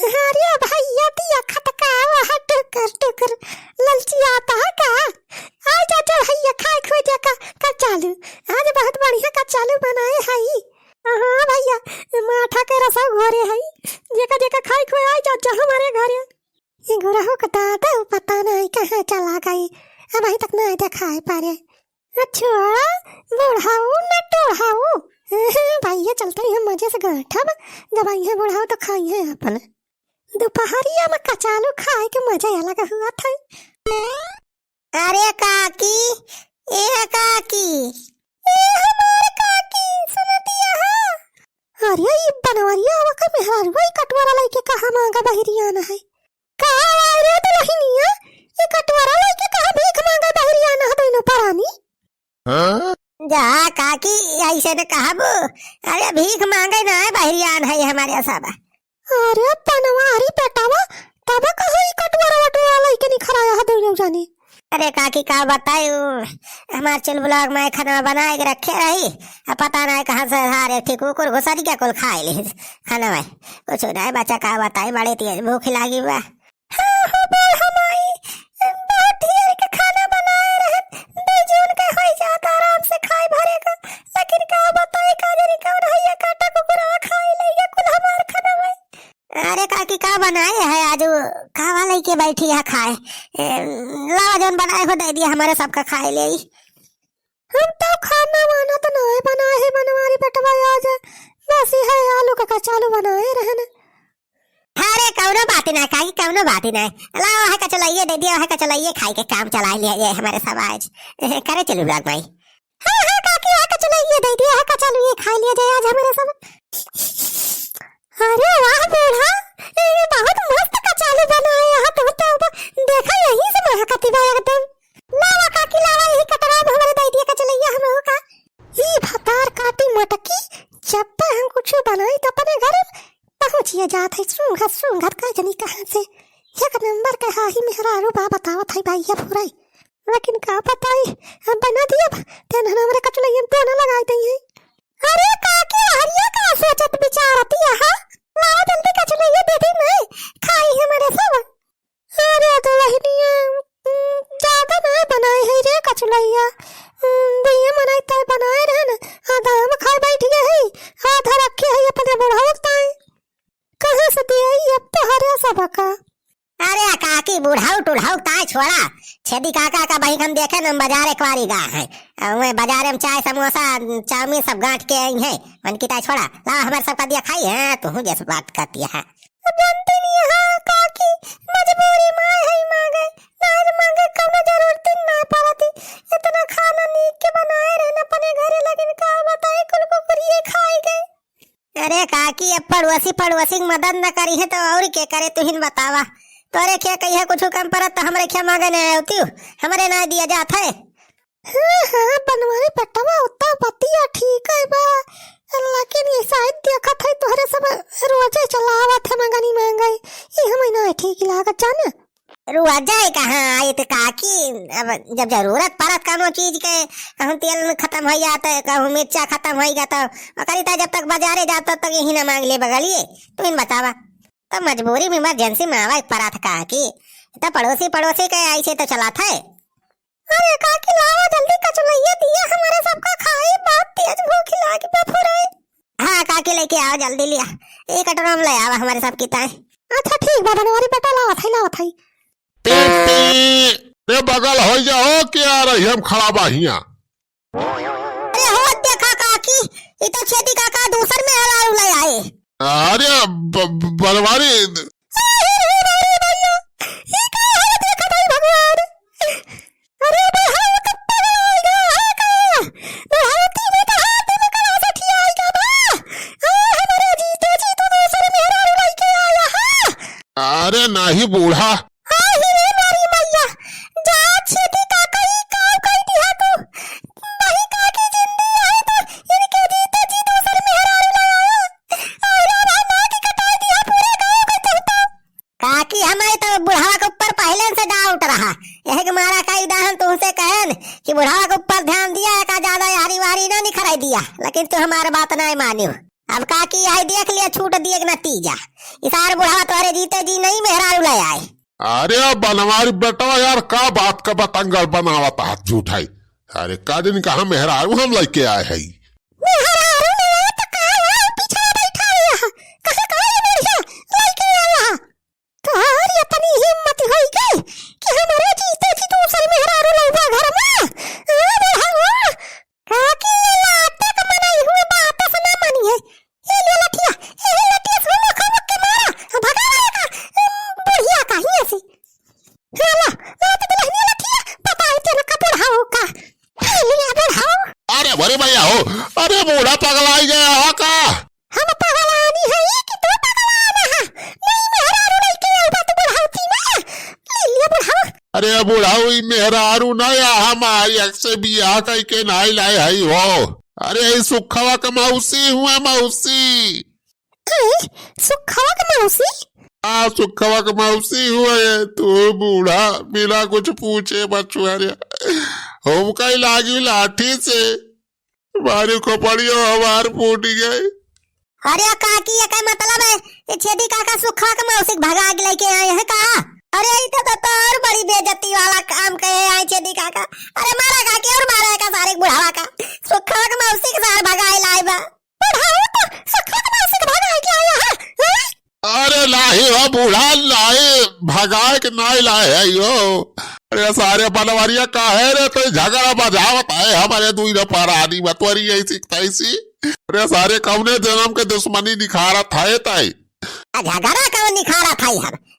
अरे भैया दिया खटका वहाँ टुकर टुकर ललची आता है का। आज चाचा भैया खाए खो जा का चालू आज बहुत बढ़िया का चालू बनाए हई। हाँ भैया माठा के रसा घोरे हई जेका जेका खाए खो आई चाचा हमारे घरे। ये घोरा हो का दादा पता नहीं कहाँ चला गई अब अभी तक नहीं दिखाई पारे। अच्छा बुढ़ाऊ न टोढ़ाऊ भैया चलते ही हम मजे से गठब जब आई बुढ़ाऊ तो खाई है अपन दोपहरिया में कचालू खाए के मजा अलग हुआ था। अरे काकी ए काकी ए हमारे काकी सुन दिया है। अरे ये बनवरिया आवा का मेहरवा कटवारा लेके कहां मांगा बहरिया ना है कहां आ रे दुल्हनिया ये कटवारा लेके कहां भीख मांगा बहरिया ना है दोनों परानी। हां जा काकी ऐसे ने कहबो अरे भीख मांगे ना है बहरिया है हमारे सब। अरे पनवारी बेटावा तब कहीं कटवारा वटवारा लेके नहीं खराया है दोनों जाने। अरे काकी का बतायू हमार चल ब्लॉग में खाना बनाए के रखे रही अब पता नहीं कहां से हारे ठीक कुकुर घुसरी क्या कुल खाए ली खाना में कुछ नहीं बच्चा का बताई बड़े तेज भूख लगी बा। हां हो बोल हमारी बहुत ढेर के खाना बनाए रहे बेजून के होई जाता आराम से खाए भरे का लेकिन का बताई का जरी कौन है काटा कुकुरा खाए ले ये कुल हमार खाना में। अरे काकी का बनाए है आज खावा लेके बैठी है खाए लावा जौन बनाए हो दे दिया हमारे सबका खाए ले। हम तो खाना वाना तो नहीं बनाए है बनवारी बेटवा आज बस है आलू का कचालू बनाए रहन। अरे कौनो बात नहीं काकी कौनो बात नहीं लावा है कचलाइए दे दिया है कचलाइए खाए के काम चला लिया हमारे सब आज करे चलू ब्लॉग भाई। हां हां काकी है कचलाइए दे दिया है कचालू ये खा लिया जाए आज हमारे सब। अरे वाह बूढ़ा ये बहुत मस्त कचालू बनाया है तो देखा यही से महकती बा एकदम। लावा काकी लावा यही कटरा हमारे दे दिया कचलैया हम हो का ये भतार काटी मटकी जब तक हम कुछ बनाई तो अपने घर पहुंचिए जात है सुंघत का जनी कहां से एक नंबर के हाही मेहरारू बा बतावत है भैया फुराई लेकिन का बताई हम बना दिया तेन हमारे कचलैया तो न लगाई दई है। अरे काकी हरिया का सोचत बिचारती है लाओ जल्दी कचलैया दे दे नहीं खाई हमारे सब। अरे दुल्हनिया ज्यादा नहीं बनाए है रे कचलैया भैया मनाई तो बनाए रहे न आधा हम खाए बैठ गए है आधा रखे है अपने बुढ़ावता है कहां से दे आई अब तो हरे सब का। अरे काकी बुढ़ाऊ टुढ़ाऊ ताय छोड़ा छेदी काका का भाई हम देखे न बाजार एक बारी गा है मैं बाजार में चाय समोसा चाउमीन सब गांठ के आई है मन की ताय छोड़ा ला हमारे सब का दिया खाई है तो हूं जैसे बात करती है जानती नहीं है काकी मजबूरी में है मांगे ना मांगे कोनो जरूरत ना पड़ती इतना खाना नीक के बनाए रहना अपने घरे लेकिन का बताए कुल कुकुरिए खाई गए। अरे काकी अब पड़ोसी मदद न करी है तो और के करे तू हिन बतावा तोरे क्या कही है कुछ कम परत तो हमरे क्या मांगे नहीं होती हमारे ना दिया जाता है। हां हां बनवारी पटवा उतना बतिया ठीक है बा लेकिन ये शायद देखा था तोहरे सब रोजे चलावत है मंगनी महंगाई ये हमें ना ठीक लागत जाना रोजा है कहां आई तो काकी अब जब जरूरत पड़त कोनो चीज के कहूं तेल खत्म हो जाता है कहूं मिर्चा खत्म हो गया तो करीता जब तक बाजारे जाता तक यही ना मांग ले बगलिए तो इन बतावा तो मजबूरी में इमरजेंसी में आवा पड़ा था काकी तो पड़ोसी के ऐसे तो चला था। अरे काकी लावा जल्दी कचलैया दिया हमारे सबका खाए बहुत तेज भूख लगी बफुरे। हां काकी लेके आओ जल्दी लिया एक कटोरा में ले आवा हमारे सब की ताए। अच्छा ठीक बा बनवारी बेटा लावा थाई ते बगल हो जाओ क्या रही हम खड़ा बाहिया। अरे हो देखा काकी ये तो छेदी काका दूसर में हराऊ ले आए। अरे बनवारी अरे नहीं बूढ़ा कि बुढ़ावा के ऊपर ध्यान दिया का ज्यादा यारी वारी ना निखराई दिया लेकिन तू हमारे बात नहीं मानी। अब काकी आई देख लिया छूट दिए कि नतीजा। इसार बुढ़ावा तुम्हारे जीते जी नहीं मेहरारू ले आए। अरे बनवारी बेटवा यार का बात का बतंगड़ बनावता हाथ झूठाई। अरे का दिन कहा मेहरारू हम लेके आए है। मेहरारू नहीं तो कहाँ पीछे बैठा है, कहाँ कहाँ ये बढ़िया लेके आया। तो और ये अपनी हिम्मत होई गई कि हमारे जीते जी दूसरी मेहरारू लौटा घर में। बुढ़ावा काकी लाते का मनाई हुए बात से ना मानी है। ये ले लठिया से मुख के मारा भगा लाएगा बुढ़िया का ही ऐसी। हाला लाते तो लहनी लठिया पता है तेरे का बुढ़ाओ का। ले बुढ़ाओ। अरे बड़े भैया हो, अरे बूढ़ा पगलाई गया हो का। हम पगलानी है कि तू पगलाना है। नहीं मेहरारू लेके आऊ बात बुढ़ाऊती में ले लिया बुढ़ाओ। अरे बुढ़ाऊ मेहरारू ना या हमारी से बियाह कई के नाई लाए हई हो। अरे सुखवा का मौसी हुआ मौसी। सुखवा का मौसी। हाँ सुखवा का मौसी हुआ है। तू बूढ़ा बिना कुछ पूछे बचुआरे हम कई लागी लाठी से मारी को पड़ियो हमार फूट गए। अरे काकी ये क्या मतलब है। ये छेदी काका सुखवा का मौसी भगा के लेके आए हैं का। अरे इधर तो और बड़ी बेइज्जती वाला काम कहे आए छेदी काका। अरे मारा काकी और मारा का सारे बुढ़ावा का सुखवा का मौसी के साथ भगाए लाए बा। बुढ़ावा तो सुखवा का मौसी के भगाए के आया है। अरे लाही हो बूढ़ा लाए भगाए के नाई लाए है यो। अरे सारे बनवरिया का है रे तो झगड़ा बजावत है हमारे दुई न परानी बतवरी ऐसी तैसी। अरे सारे कौने जन्म के दुश्मनी निखारत है ताई। झगड़ा कौन निखारा था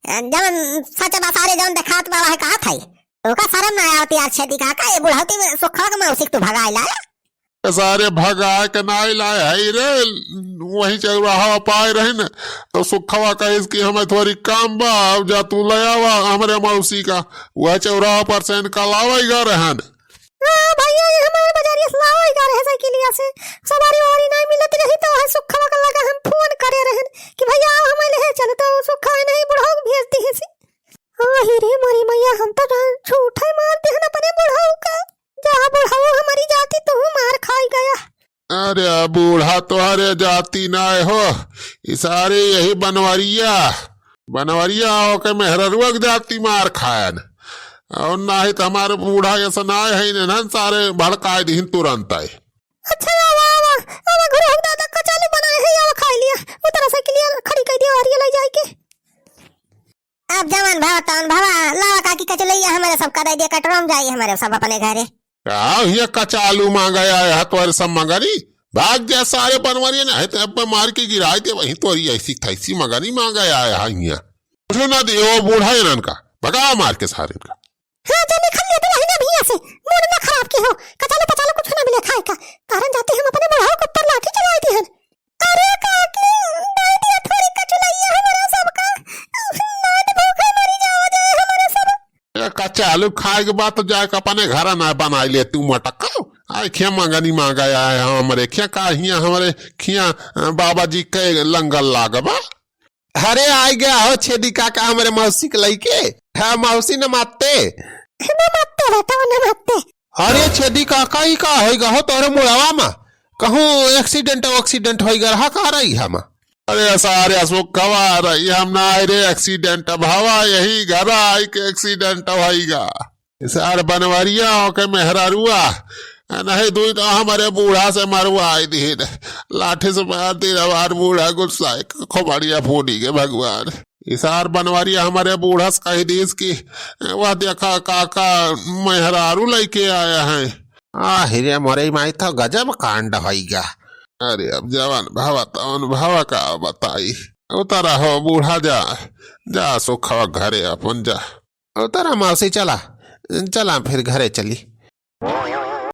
हम जब सच बा सारे जौन दिखात बा है कहा था। ओका शर्म ना आवती यार छेदी काका ये बुढ़ाती में सुखवा का मौसी तू भगाए लाया। सारे भगाए के नाई लाए है रे वही चौराहा पाए रहे न तो सुखवा का इसकी हमें थोड़ी काम बा जा तू ले आवा हमारे मौसी का वह चौराहा पर से निकलावेगा रहन। भैया ये हमारे बाजारिया से लावेगा रहे साइकिलिया से सवारी वारी नहीं मिलती रही तो है सुखवा का लगा हम फोन करे रहन कि भैया आओ हमें ले चल तो सुखवा नहीं बुढ़ाऊ भेजती है सी। ओही रे मोरी मैया हम तो झूठे मार देहन अपने बुढ़ाऊ का। जहाँ बुढ़ाऊ हमारी जाती तो मार खाई गया। अरे बूढ़ा तुम्हारे जाति ना हो इसारे यही बनवरिया हो के मेहररुआ जाति मार खायन और ना ही तो हमारे बूढ़ा ये सुनाए है न सारे भड़काए दिन तुरंत आए। अच्छा आवा गुरु दादा का चालू बनाए है आवा खा लिया उधर से के लिए खड़ी कर दिया और ये ले जाए के। अब जवान भाव तन भावा लावा काकी का चलैया हमारे सब का दे दिया कटरम जाइए हमारे सब अपने घरे। ये कचालू मांगा है तुम्हारे सब मगरी भाग जा सारे बनवरिया ना है तो अब मार के गिराए थे वही तो ऐसी थैसी मगरी मांगा है यहाँ ना दे वो बूढ़ा है इनका भगा मार के सारे का। हाँ जाने खा लिया तो ना भैया से मूड ना खराब की हो कचालू पचालू कुछ ना मिले खाए का कारण जाते हम अपने बुढ़ाओ के ऊपर लाठी चलाए थे। अरे काकी नहीं दिया थोड़ी कचलैया हमारा सबका नाद भूखे मरी जाओ जाए हमारे सब। कचालू खाए के बाद तो जाके अपने घर ना बना ले तू मटका आए खिया मंगनी मांगा है हमारे खिया का हिया हमारे खिया बाबा जी के लंगल लागबा। अरे आ गया हो छेदी काका हमारे मौसी के लइके है मौसी न माते बेटा न माते। अरे छेदी काका ही का होइगा हो तोरे मुड़ावा में कहूँ एक्सीडेंट होइगा रहा का रही हम। अरे सारे सुखवा रही हम ना रे एक्सीडेंट भावा यही घर आई के एक्सीडेंट होइगा सारे बनवरिया हो के मेहरारुआ नहीं दुई तो हमारे बूढ़ा से मरवाई दी लाठी से मार दी हमार बूढ़ा गुस्सा खोपड़िया फूटी के भगवान। इसार बनवारिया हमारे बूढ़ा से कही दी की वह देखा काका मेहरारू लेके आया है। हिरे मोरे माई तो गजब कांड होइगा। अरे अब जवान भावा तवन भावा का बताई उतरा हो बूढ़ा जा सुखवा घरे अपन जा उतरा मौसी चला फिर घरे चली।